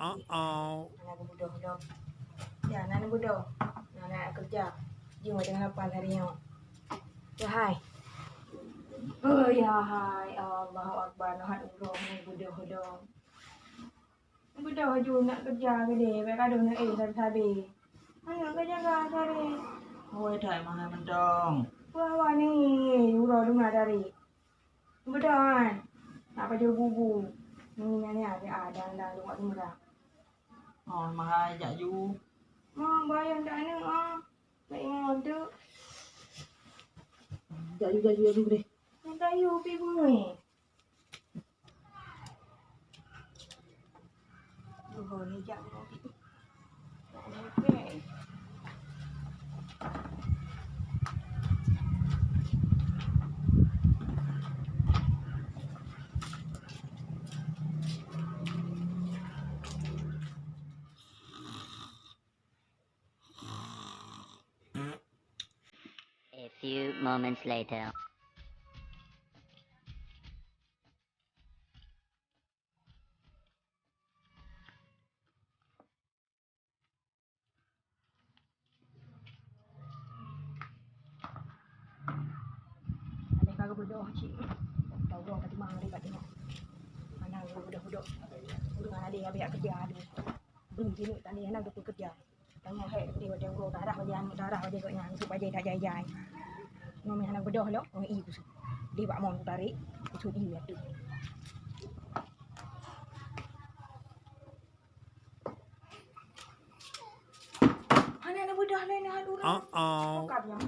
Anak bodoh dong. Ya, anak bodoh. Anak kerja. Dia macam 8 hari ni. Ya, hai. Oh, ya, hai. Allahu Akbar. Nahat umroh ni bodoh dong. Bodoh je nak kerja ke dia. Baik kadang nak sabi-sabi. Anak kerja ke sabi. Ôi trời mà hai mình tròn. Wah, ni. Urau dengar dari. Bodoh kan? Nak kerja bubu. Ni ada dan rumah murah. Hồi mà hai dạ du. Bayang tak nak. Baik ngon tu. Dạ du đi. Yang kayu pergi bumi. Ni jap ni. Okay. A few moments later. Ada kagak bodoh cik. Tahu dong tadi mang dekat tengok. Mana bodoh-bodoh. Dengan ada yang biar kerja ada. Belum sini tadi anak tu kerja. Tanya hei dia gua darah dia kau yang supaya dia tak jai-jai. Ngomong anak bodoh lo, orang ibu su. Dia bak mon tarik, su ibu tu. Anak bodoh lain hal urang. Kau yang